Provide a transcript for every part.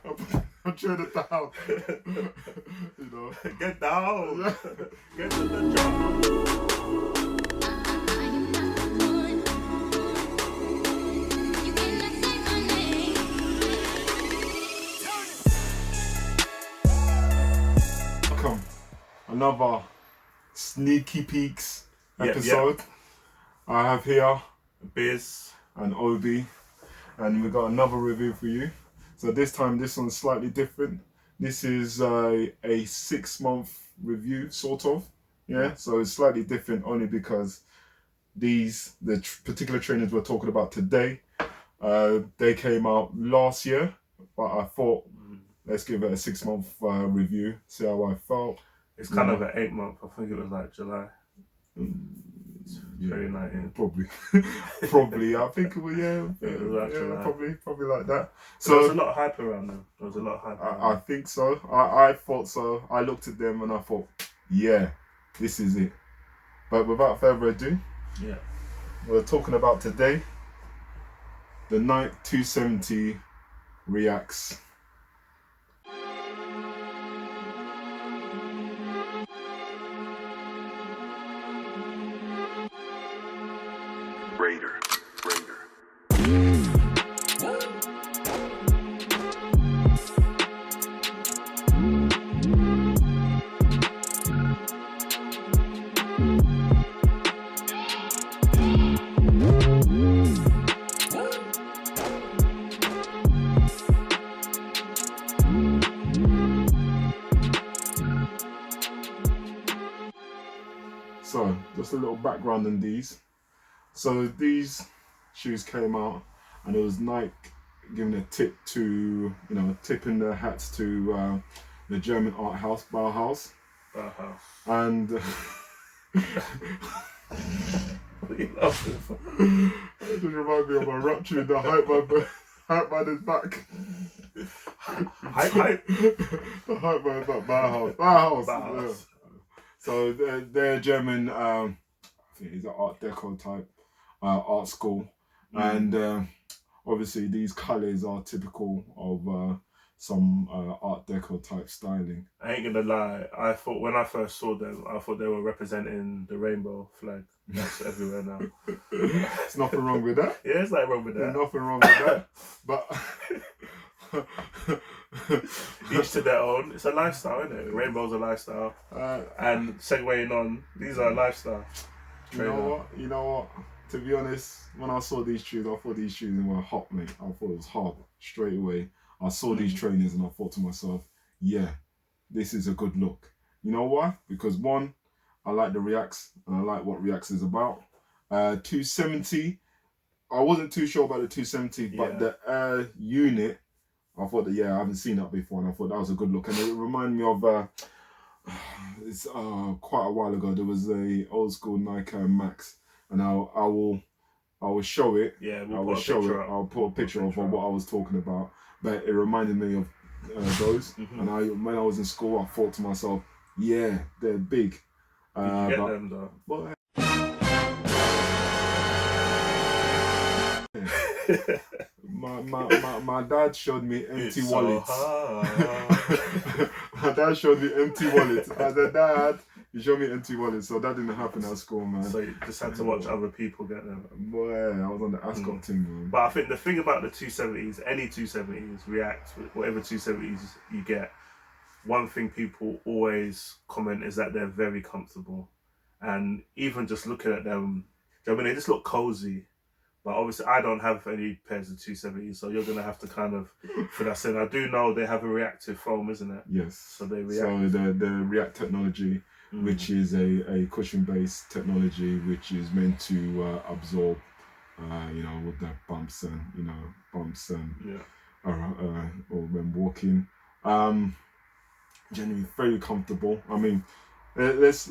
I'm trying it down. You know. Get down. Get to the job. Welcome. Another Sneaky Peeks episode. Yep. I have here Biz. and Obi, and we got another review for you. So this time, this one's slightly different. This is a 6-month review, sort of. Yeah, so it's slightly different only because the particular trainers we're talking about today, they came out last year, but I thought let's give it a 6-month review, see how I felt. It's kind of an 8-month. I think it was like July. 2019. Probably. I think it was, probably like that. So there was a lot of hype around them. I think so. I thought so. I looked at them and I thought, yeah, this is it. But without further ado, we're talking about today the Nike 270 Reacts. Raider. So, just a little background on these. So these shoes came out, and it was Nike giving a tip to, tipping their hats to the German art house, Bauhaus. And it just reminds me of a rupture in the hype man is back. Hype? The hype man is back, Bauhaus. Yeah. So they're German, I think it's an Art Deco type art school. And obviously these colours are typical of some Art Deco type styling. I ain't gonna lie, I thought when I first saw them, I thought they were representing the rainbow flag. That's everywhere now. There's nothing wrong with that. Yeah, it's like wrong with that. There's nothing wrong with that. But each to their own. It's a lifestyle, isn't it? Rainbow's a lifestyle. And segueing on, these are a lifestyle. You know what? To be honest, when I saw these shoes, I thought these shoes were hot, mate. I thought it was hot straight away. I saw these trainers and I thought to myself, yeah, this is a good look. You know why? Because one, I like the Reacts and I like what Reacts is about. 270, I wasn't too sure about the 270, but the Air unit, I thought that, I haven't seen that before, and I thought that was a good look. And it reminded me of, it's quite a while ago, there was a old school Nike Max, and I will show it. Yeah, I'll put a picture of what I was talking about. But it reminded me of those. And when I was in school, I thought to myself, yeah, they're big. Did you get them though? Well, my dad showed me empty wallets. My dad showed me empty wallets. I said, Dad, you showed me empty wallets. So that didn't happen at school, man. So you just had to watch other people get them. Boy, I was on the Ascot team, man. But I think the thing about the 270s, any 270s, React, whatever 270s you get, one thing people always comment is that they're very comfortable. And even just looking at them, they just look cozy. But obviously, I don't have any pairs of 270s, so you're going to have to kind of fill that in. I do know they have a reactive foam, isn't it? Yes. So they react. So the React technology, which is a cushion-based technology, which is meant to absorb, with the bumps and, or when walking. Generally very comfortable. I mean, let's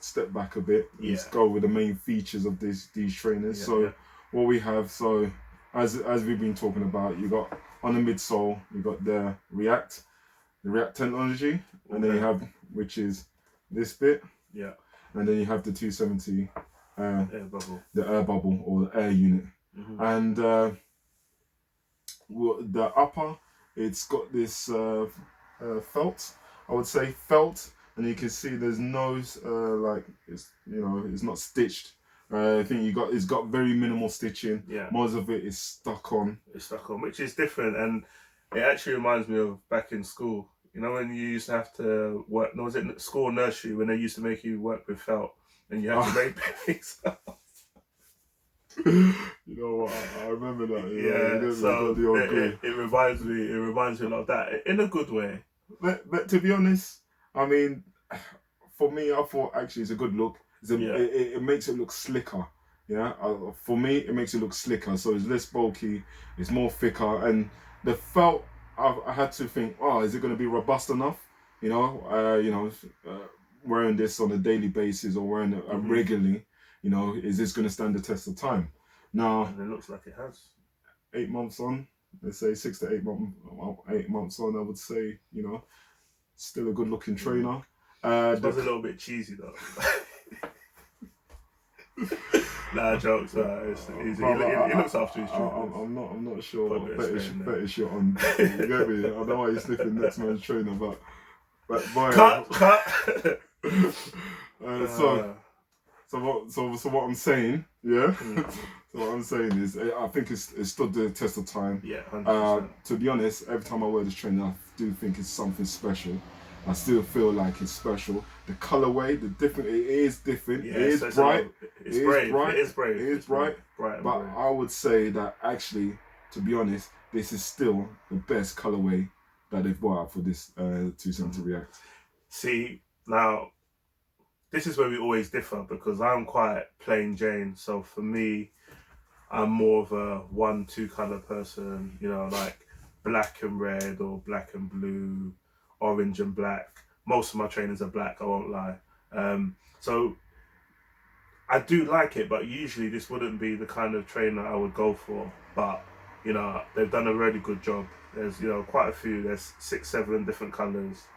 step back a bit. Let's go with the main features of these trainers. What we have, as we've been talking about, you got on the midsole, you got the React technology, and then you have, which is this bit, and then you have the 270, air bubble, the air bubble or the air unit, and the upper, it's got this felt. I would say felt, and you can see there's no like it's it's not stitched. I think it's got very minimal stitching. Yeah. Most of it is stuck on. It's stuck on, which is different, and it actually reminds me of back in school. You know when you used to have to work? No, was it school or nursery when they used to make you work with felt, and you had to make things up? You know what? I remember that. Yeah, so it reminds me. It reminds me a lot of that in a good way. But to be honest, I mean, for me, I thought actually it's a good look. It makes it look slicker. Yeah, for me, it makes it look slicker. So it's less bulky, it's more thicker, and the felt. I had to think, oh, is it going to be robust enough? Wearing this on a daily basis or wearing it regularly. Is this going to stand the test of time? Now, and it looks like it has. 8 months on, let's say 6 to 8 months on, I would say, still a good looking trainer. It was a little bit cheesy though. Nah, jokes. It's easy. He looks after his trainers. I'm not sure what fetish you're on. You get me? I don't know why you're sniffing next man's trainer, but boy. Cut. So what I'm saying, yeah. So what I'm saying is, I think it stood the test of time. Yeah, 100%. To be honest, every time I wear this trainer, I do think it's something special. I still feel like it's special. The colorway, it is different. Yeah, it is bright. It is brave. It is bright. But brave. I would say that actually, to be honest, this is still the best colorway that they've brought out for this 270 React. See, now, this is where we always differ because I'm quite plain Jane. So for me, I'm more of a 1-2 color person, like black and red or black and blue, orange and black. Most of my trainers are black, I won't lie. So I do like it, but usually this wouldn't be the kind of trainer I would go for. But, they've done a really good job. There's, quite a few. There's 6, 7 different colors.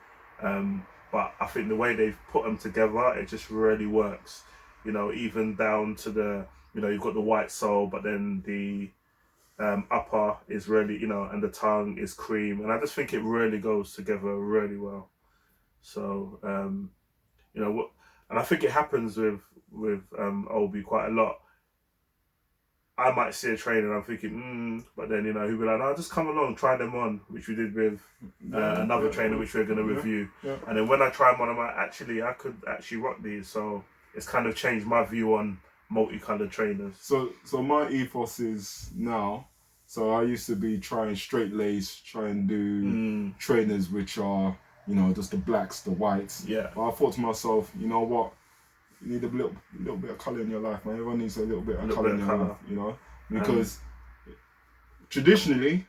But I think the way they've put them together, it just really works. Even down to the, you've got the white sole, but then the upper is really, and the tongue is cream. And I just think it really goes together really well. So, and I think it happens with Obi quite a lot. I might see a trainer and I'm thinking, but then, he'll be like, no, just come along, try them on, which we did with another trainer, which we're going to review. Yeah. And then when I try them on, I'm like, I could actually rock these. So it's kind of changed my view on multicolored trainers. So my ethos is now, so I used to be trying straight lace, try and do trainers which are, just the blacks, the whites. Yeah. But I thought to myself, you know what? You need a little bit of colour in your life, man. Everyone needs a little bit of colour in their life, because traditionally,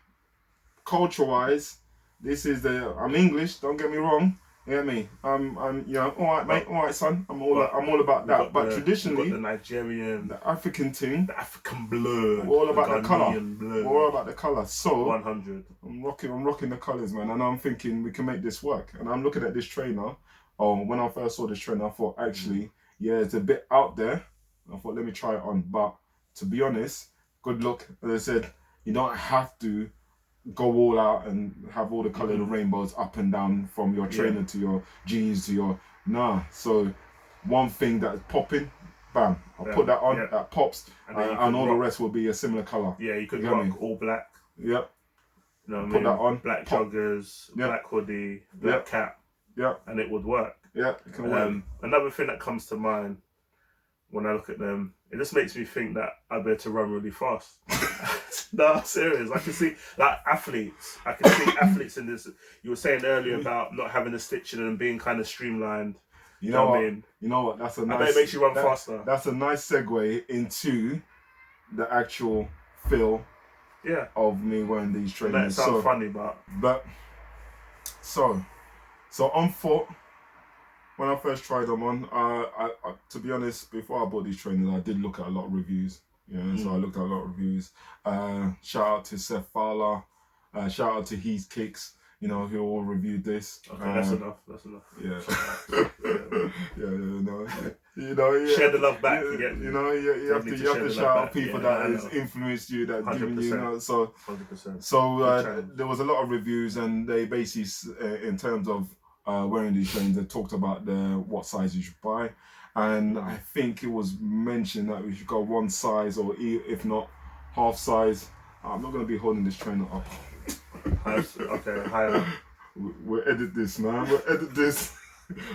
culture-wise, this is I'm English. Don't get me wrong. You get me? I'm all right, mate. All right, son. I'm all about that. But traditionally, the Nigerian, the African thing, the African blood, all about the colour. Blood. All about the colour. So 100. I'm rocking the colours, man, and I'm thinking we can make this work. And I'm looking at this trainer. When I first saw this trainer, I thought actually. Yeah, it's a bit out there. I thought, let me try it on. But to be honest, good luck. As I said, you don't have to go all out and have all the colour of the rainbows up and down from your trainer to your jeans to your... Nah. So one thing that's popping, bam. I'll put that on, that pops, and all the rest will be a similar colour. Yeah, you could rock all black. Yep. Put that on. Black joggers, black hoodie, black cap. Yeah. And it would work. Yeah, it can work. Another thing that comes to mind when I look at them, it just makes me think that I better run really fast. No, serious. I can see athletes. I can see athletes in this. You were saying earlier about not having the stitching and being kind of streamlined. You know what? I mean? You know what? That's a nice. I bet it makes you run faster. That's a nice segue into the actual feel. Yeah. Of me wearing these trainers. That sounds funny, but. So on foot, when I first tried them on, I to be honest, before I bought these trainers, I did look at a lot of reviews. So I looked at a lot of reviews. Shout out to Seth Fowler, shout out to Heath Kicks, who all reviewed this. Okay, that's enough. Yeah. No. You know, yeah, share the love back. You get me? You know, you have to share the shout love out back. people Yeah, that I has know. influenced you, that given 100%. you, you know. So 100%. there was a lot of reviews, and they basically, in terms of wearing these trainers, they talked about what size you should buy, and I think it was mentioned that we should go one size, or if not half size. I'm not going to be holding this trainer up. Okay, higher. We'll edit this, man. We'll edit this.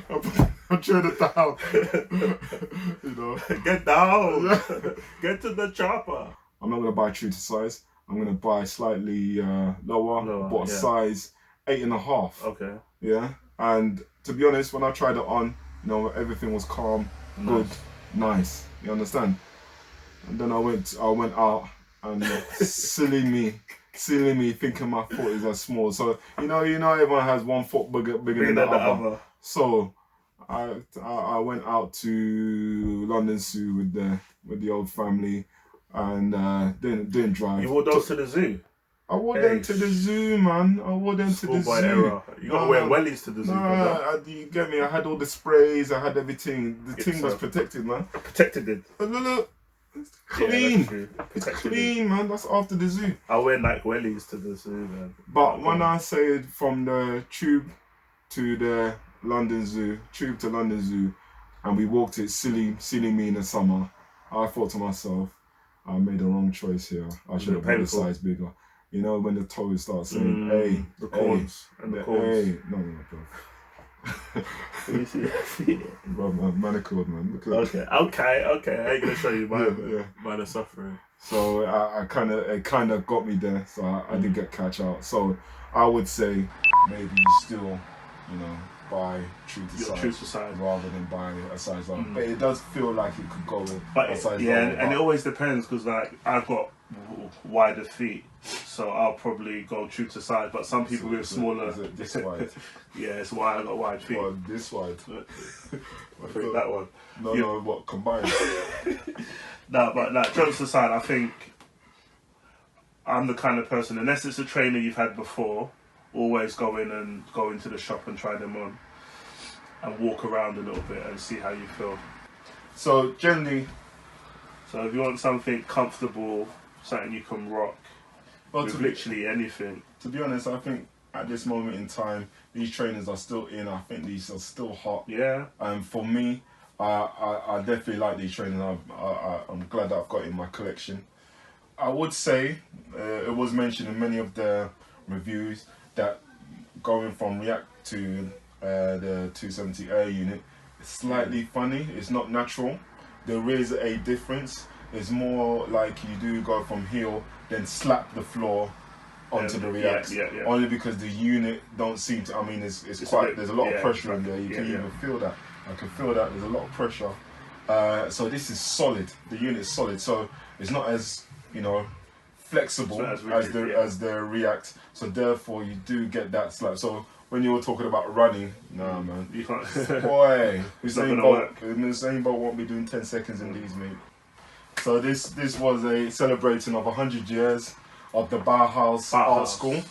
I'm trying to down. You know. Get down. Get to the chopper. I'm not gonna buy true to size. I'm gonna buy slightly lower, but size 8.5. Okay. Yeah. And to be honest, when I tried it on, you know, everything was calm, good, nice. You understand? And then I went out, and silly me thinking my foot is as small. So you know everyone has one foot bigger than the other. So I went out to London Zoo with the old family, and didn't drive. You wore those to the zoo? I wore them to the zoo, man. I wore them to the zoo. Error. You gotta wear wellies to the zoo, brother. You get me? I had all the sprays, I had everything. The thing was protected, man. Protected it. Look. It's clean. Yeah, it's clean, man. That's after the zoo. I wear like wellies to the zoo, man. But when I said from the tube to the London Zoo, and we walked it, silly me in the summer, I thought to myself, I made the wrong choice here. I should have made the size bigger. You know, when the toes start saying, hey, the corns and the corns. Hey, no, bro. Bro, man, manicured, man. Okay. I ain't gonna show you mine. Mine are suffering. So it kind of got me there. So I did get catch out. So I would say maybe still, you know, buy true to size rather than buy a size lower. But it does feel like it could go with a size lower. And it always depends, because like I've got wider feet, so I'll probably go true to size. But some people with smaller. Is it this wide? Yeah, it's why I got wide feet. Well, this wide. I think that one. No, what combined? No, but like jokes aside, I think I'm the kind of person, unless it's a trainer you've had before, always go into the shop and try them on and walk around a little bit and see how you feel. So generally, if you want something comfortable, something you can rock with literally anything. To be honest, I think at this moment in time, these trainers are still in. I think these are still hot. Yeah. And for me, I definitely like these trainers. I'm glad that I've got in my collection. I would say it was mentioned in many of the reviews that going from React to the 270 Air unit is slightly funny. It's not natural. There is a difference. It's more like you do go from heel, then slap the floor onto the React. Only because the unit don't seem to. I mean, it's quite. There's a lot of pressure in there. You can even feel that. I can feel that. There's a lot of pressure. So this is solid. The unit is solid. So it's not as, you know, flexible as the React. So therefore, you do get that slap. So when you were talking about running, nah, man, you can't. Boy, Usain Bolt won't be doing 10 seconds in these, mate. So this was a celebrating of 100 years of the Bauhaus Art School.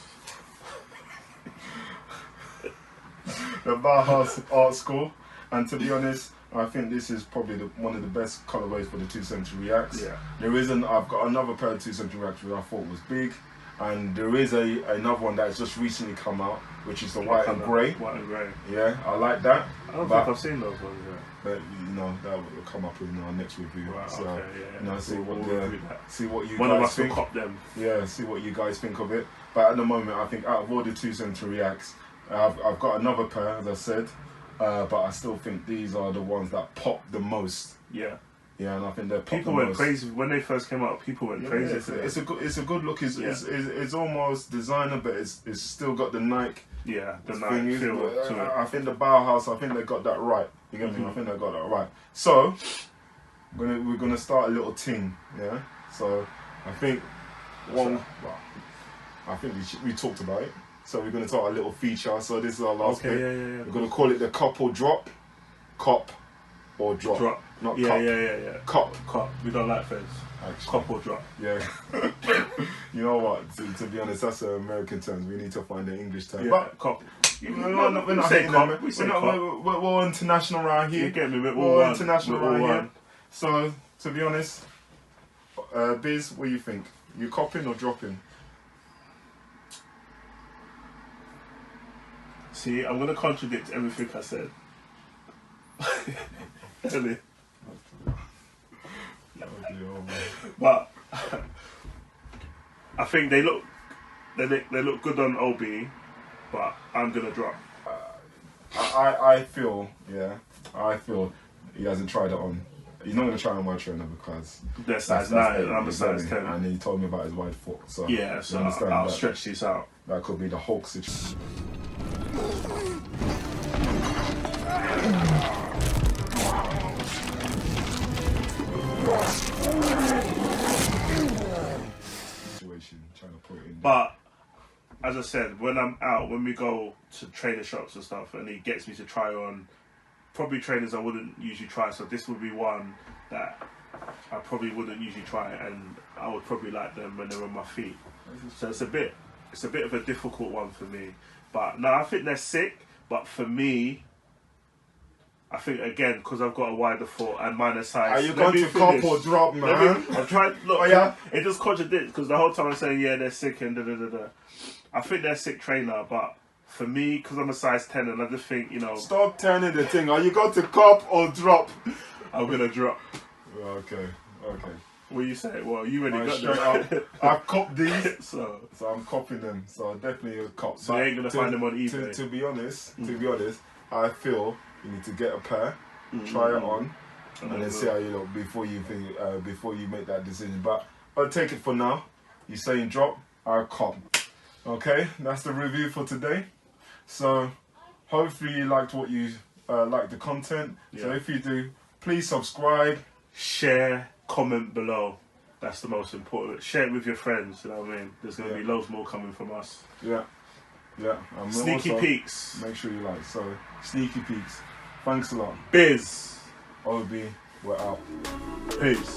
The Bauhaus Art School, and to be honest, I think this is probably one of the best colorways for the 270 Reacts. Yeah. I've got another pair of 270 Reacts which I thought was big, and there is another one that's just recently come out, which is the white and grey. White and grey. Yeah, I like that. I don't think I've seen those ones yet. But you know, that will come up in our next review. Right, so, okay, you know, see what you one guys of us think. will cop them. Yeah, see what you guys think of it. But at the moment, I think out of all the 270 Reacts, I've got another pair, as I said, but I still think these are the ones that pop the most. Yeah. Yeah, and I think they're people went crazy when they first came out. People went crazy. It's a good look. It's almost designer, but it's still got the Nike. Yeah, the Nike feel to it. I think the Bauhaus. I think they got that right. You get me? I think they got that right. So we're gonna start a little team. Yeah. So I think I think we talked about it. So we're gonna talk a little feature. So this is our last bit. Yeah. We're gonna call it the cop or drop. Cop or drop. Not cop. Yeah. Cop. We don't like feds. Cop or drop. Yeah. You know what? To be honest, that's American terms. We need to find an English term. Yeah, But cop. we're not hating them. We're international around here. You get me? We're international around here. So, to be honest, Biz, what do you think? You copping or dropping? See, I'm gonna contradict everything I said. But I think they look good on OB, but I'm gonna drop. I feel he hasn't tried it on. He's not gonna try on my trainer because they're size 9 and I'm a size 10. And he told me about his wide foot. So yeah, so I'll stretch this out. That could be the Hulk situation. Trying to put it in. But as I said, when we go to trainer shops and stuff, and he gets me to try on probably trainers I wouldn't usually try. So this would be one that I probably wouldn't usually try, and I would probably like them when they're on my feet. So it's a bit of a difficult one for me. But no, I think they're sick. But for me, I think again because I've got a wider foot and minor size. Are you going to cop or drop, man? I'm trying. Look, oh, yeah? It just contradicts because the whole time I'm saying they're sick and da da da da. I think they're sick trainer, but for me, because I'm a size 10, and I just think Stop turning the thing. Are you going to cop or drop? I'm gonna drop. Okay. What you say? Well, you already got them. I've copped these, so I'm copping them. So definitely a cop. So you ain't gonna find them on eBay. To be honest, I feel you need to get a pair, try it on, and then see how you look before you make that decision. But I'll take it for now. You're saying drop, I'll cop. Okay, that's the review for today. So hopefully you liked what you liked the content. Yeah. So if you do, please subscribe, share, comment below. That's the most important. Share it with your friends. You know what I mean? There's gonna be loads more coming from us. Yeah. Sneaky peeks. Make sure you like. So sneaky peeks. Thanks a lot. Biz. OB, we're out. Peace.